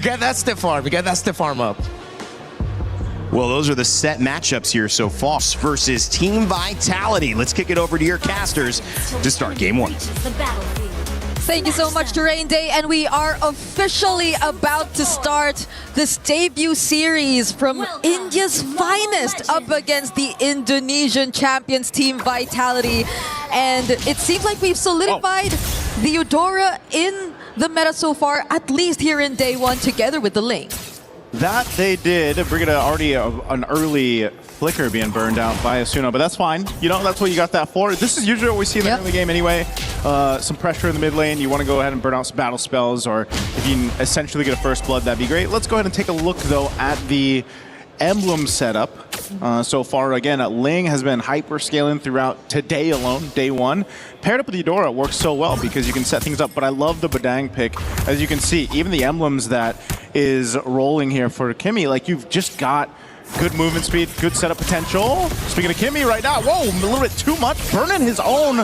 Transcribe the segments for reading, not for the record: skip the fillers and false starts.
Get that stiff arm. Get that stiff arm up. Well, those are the set matchups here so far versus Team Vitality. Let's kick it over to your casters to start game one. Thank you so much, Terrain Day, and we are officially about to start this debut series from India's finest up against the Indonesian champions, Team Vitality. And it seems like we've solidified the Eudora in the meta so far, at least here in day one, together with the Ling. That they did. Brigida already an early flicker being burned out by Asuna, but that's fine. You know, that's what you got that for. This is usually what we see in the early game anyway. Some pressure in the mid lane. You want to go ahead and burn out some battle spells, or if you can essentially get a first blood, that'd be great. Let's go ahead and take a look, though, at the emblem setup. So far, again, Ling has been hyper scaling throughout today alone, day one. Paired up with Eudora, it works so well because you can set things up, but I love the Badang pick. As you can see, even the emblems that is rolling here for Kimmy, like you've just got good movement speed, good setup potential. Speaking of Kimmy right now, whoa, a little bit too much, burning his own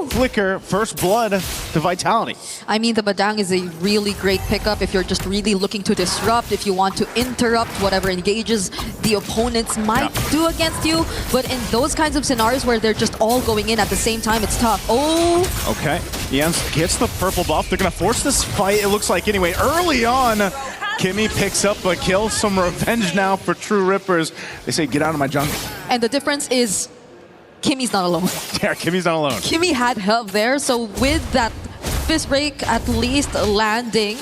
flicker, first blood to Vitality. I mean, the Badang is a really great pickup if you're just really looking to disrupt, if you want to interrupt whatever engages the opponents might do against you. But in those kinds of scenarios where they're just all going in at the same time, it's tough. Okay, Jens gets the purple buff. They're going to force this fight, it looks like, anyway. Early on, Kimmy picks up a kill. Some revenge now for True Rippers. They say, get out of my jungle. And the difference is Kimmy's not alone. Yeah, Kimmy's not alone. Kimmy had help there, so with that fist break at least landing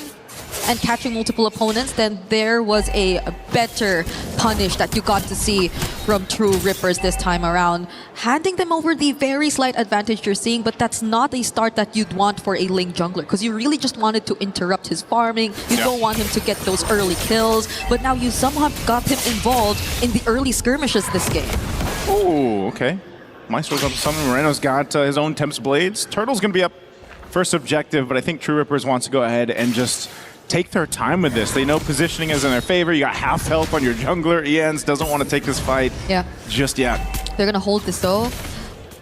and catching multiple opponents, then there was a better punish that you got to see from True Rippers this time around. Handing them over the very slight advantage you're seeing, but that's not a start that you'd want for a Ling jungler, because you really just wanted to interrupt his farming. You don't want him to get those early kills, but now you somehow got him involved in the early skirmishes this game. Oh, okay. Maestro's up to something. Moreno's got his own Tempest Blades. Turtle's going to be up first objective, but I think True Rippers wants to go ahead and just take their time with this. They know positioning is in their favor. You got half health on your jungler. Jens doesn't want to take this fight just yet. They're going to hold this though.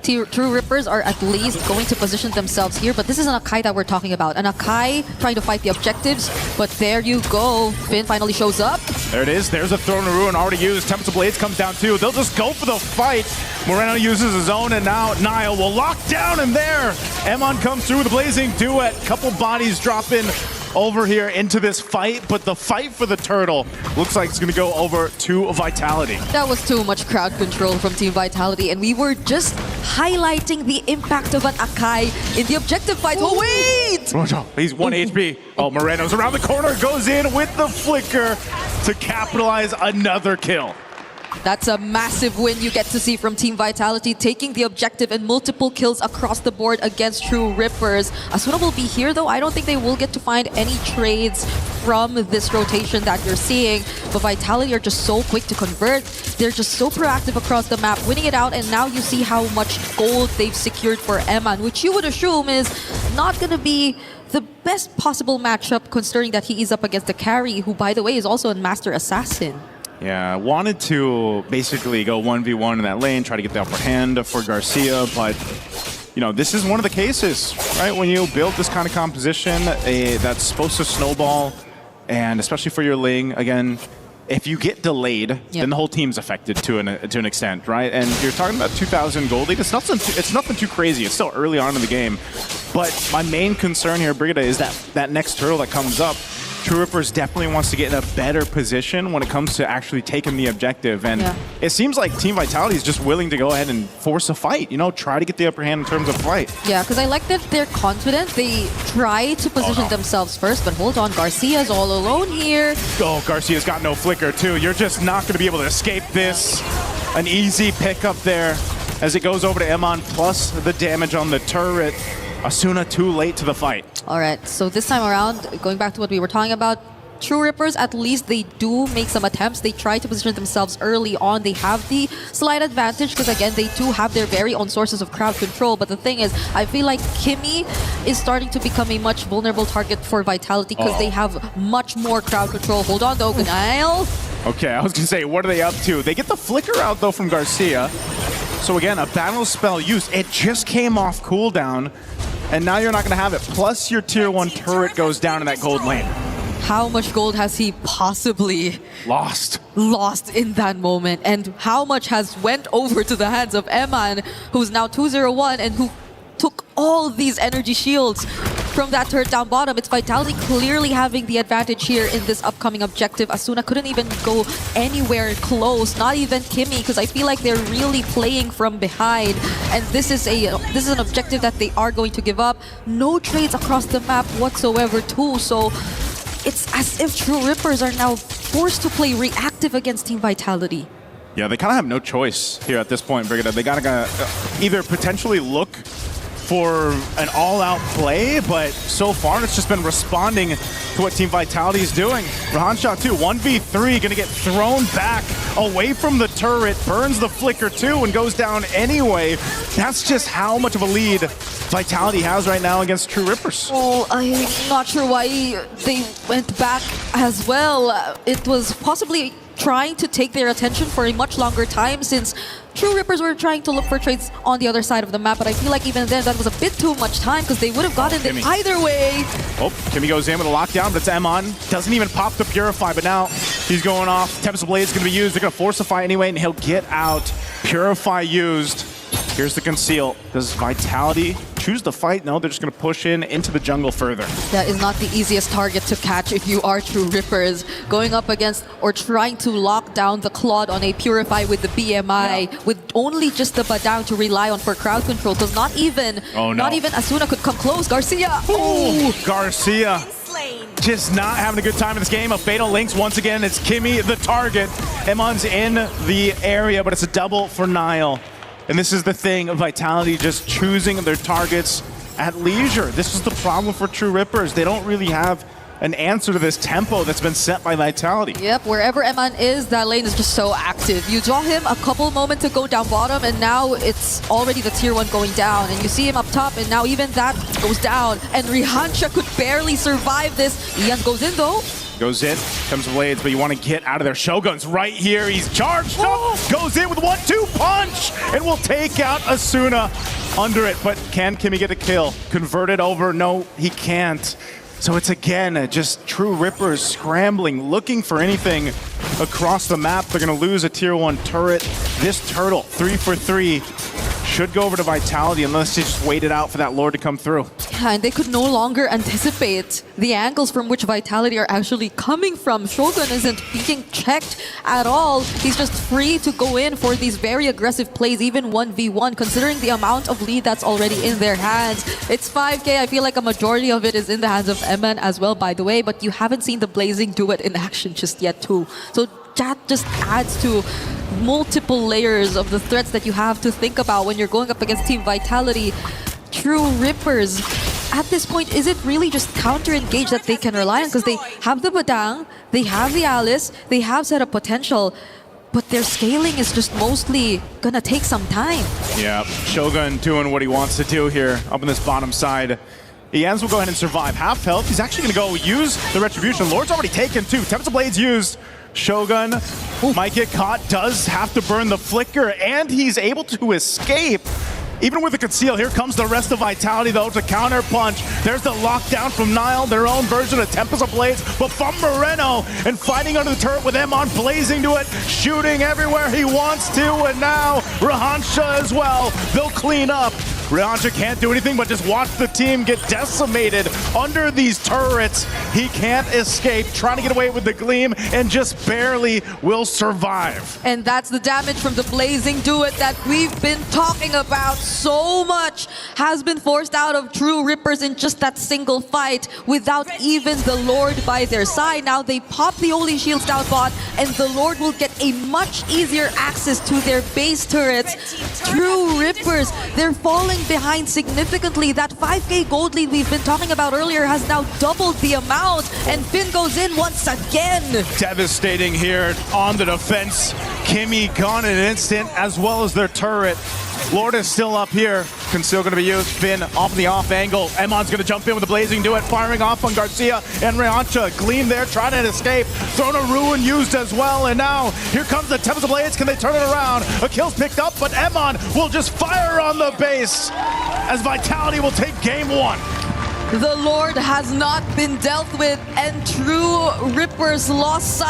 True Rippers are at least going to position themselves here, but this is an Akai that we're talking about. An Akai trying to fight the objectives, but there you go. Finn finally shows up. There it is. There's a Throne of Ruin already used. Tempest of Blades comes down too. They'll just go for the fight. Moreno uses his own, and now Niall will lock down him there. Emon comes through with a Blazing Duet. Couple bodies dropping over here into this fight, but the fight for the turtle looks like it's going to go over to Vitality. That was too much crowd control from Team Vitality, and we were just highlighting the impact of an Akai in the objective fight. Oh, wait! He's 1 HP. Oh, Moreno's around the corner, goes in with the flicker to capitalize another kill. That's a massive win you get to see from Team Vitality, taking the objective and multiple kills across the board against True Rippers. Asuna will be here though. I don't think they will get to find any trades from this rotation that you're seeing. But Vitality are just so quick to convert. They're just so proactive across the map, winning it out. And now you see how much gold they've secured for Eman, which you would assume is not going to be the best possible matchup, considering that he is up against the carry, who, by the way, is also a Master Assassin. Yeah, wanted to basically go 1v1 in that lane, try to get the upper hand for Garcia, but you know, this is one of the cases, right? When you build this kind of composition that's supposed to snowball, and especially for your Ling, again, if you get delayed, then the whole team's affected to an extent, right? And you're talking about 2,000 gold lead. It's nothing too crazy. It's still early on in the game. But my main concern here, Brigida, is that next turtle that comes up. True Rippers definitely wants to get in a better position when it comes to actually taking the objective. And it seems like Team Vitality is just willing to go ahead and force a fight, you know, try to get the upper hand in terms of fight. Yeah, because I like that they're confident. They try to position themselves first, but hold on, Garcia's all alone here. Oh, Garcia's got no flicker too. You're just not going to be able to escape this. An easy pickup there as it goes over to Emon, plus the damage on the turret. Asuna too late to the fight. All right, so this time around, going back to what we were talking about, True Rippers, at least they do make some attempts. They try to position themselves early on. They have the slight advantage because, again, they do have their very own sources of crowd control. But the thing is, I feel like Kimmy is starting to become a much vulnerable target for Vitality because they have much more crowd control. Hold on, though, Niall. Okay, I was going to say, what are they up to? They get the flicker out, though, from Garcia. So, again, a battle spell used. It just came off cooldown. And now you're not going to have it. Plus, your tier 1 turret goes down in that gold lane. How much gold has he possibly Lost. lost in that moment? And how much has went over to the hands of Eman, who's now 2-0-1 and who took all these energy shields from that turret down bottom? It's Vitality clearly having the advantage here in this upcoming objective. Asuna couldn't even go anywhere close, not even Kimmy, because I feel like they're really playing from behind. And this is an objective that they are going to give up. No trades across the map whatsoever too, so it's as if True Rippers are now forced to play reactive against Team Vitality. Yeah, they kind of have no choice here at this point, Brigida. They gotta either potentially look for an all-out play, but so far it's just been responding to what Team Vitality is doing. Rahansha too, 1v3, gonna get thrown back away from the turret, burns the flicker too, and goes down anyway. That's just how much of a lead Vitality has right now against True Rippers. Well, I'm not sure why they went back as well. It was possibly trying to take their attention for a much longer time, since True Rippers were trying to look for trades on the other side of the map, but I feel like even then that was a bit too much time, because they would have gotten it either way. Oh, Kimmy goes in with a lockdown, but it's Emon. Doesn't even pop the Purify, but now he's going off. Tempest Blade is going to be used. They're going to force the fight anyway, and he'll get out. Purify used. Here's the conceal. Does Vitality choose the fight? No, they're just going to push into the jungle further. That is not the easiest target to catch if you are True Rippers. Going up against or trying to lock down the Claude on a Purify with the BMI, with only just the Badang to rely on for crowd control, because not even Asuna could come close. Garcia! Oh, Garcia. Just not having a good time in this game. A Fatal Links once again. It's Kimmy the target. Emon's in the area, but it's a double for Nile. And this is the thing of Vitality just choosing their targets at leisure. This is the problem for True Rippers. They don't really have an answer to this tempo that's been set by Vitality. Yep, wherever Eman is, that lane is just so active. You draw him a couple moments to go down bottom, and now it's already the tier 1 going down. And you see him up top, and now even that goes down. And Rihansha could barely survive this. Ian goes in though. Goes in, comes Blades, but you want to get out of there. Shogun's right here. He's charged up, goes in with 1-2 punch, and will take out Asuna under it. But can Kimmy get a kill? Convert it over? No, he can't. So it's again just True Rippers scrambling, looking for anything across the map. They're going to lose a tier 1 turret. This turtle, 3 for 3. Should go over to Vitality unless they just wait it out for that Lord to come through. Yeah, and they could no longer anticipate the angles from which Vitality are actually coming from. Shogun isn't being checked at all. He's just free to go in for these very aggressive plays, even 1v1, considering the amount of lead that's already in their hands. It's 5K. I feel like a majority of it is in the hands of Eman as well, by the way, but you haven't seen the Blazing Duet in action just yet too. So that just adds to multiple layers of the threats that you have to think about when you're going up against Team Vitality. True Rippers, at this point, is it really just counter-engage that they can rely on? Because they have the Badang, they have the Alice, they have set up potential, but their scaling is just mostly gonna take some time. Yeah, Shogun doing what he wants to do here up on this bottom side. Ians will go ahead and survive. Half health, he's actually gonna go use the Retribution. Lord's already taken too. Tempest of Blades used. Shogun might get caught, does have to burn the flicker, and he's able to escape. Even with the conceal, here comes the rest of Vitality though to counter punch. There's the lockdown from Nile, their own version of Tempest of Blades, but from Moreno, and fighting under the turret with Emon blazing to it, shooting everywhere he wants to, and now Rahansha as well. They'll clean up. Rahansha can't do anything but just watch the team get decimated under these turrets. He can't escape, trying to get away with the gleam, and just barely will survive. And that's the damage from the Blazing Duet that we've been talking about. So much has been forced out of True Rippers in just that single fight without even the Lord by their side. Now they pop the Holy Shields down bot, and the Lord will get a much easier access to their base turrets. True Rippers, they're falling behind significantly. That 5K gold lead we've been talking about earlier has now doubled the amount, and Finn goes in once again. Devastating here on the defense. Kimmy gone in an instant, as well as their turret. Lord is still up here. Conceal going to be used. Finn off the off angle. Emon's going to jump in with the Blazing Duet, firing off on Garcia and Rahansha. Gleam there, trying to escape. Thrown a Ruin used as well. And now here comes the Tempest of Blades. Can they turn it around? A kill's picked up, but Emon will just fire on the base as Vitality will take game 1. The Lord has not been dealt with, and True Rippers lost sight.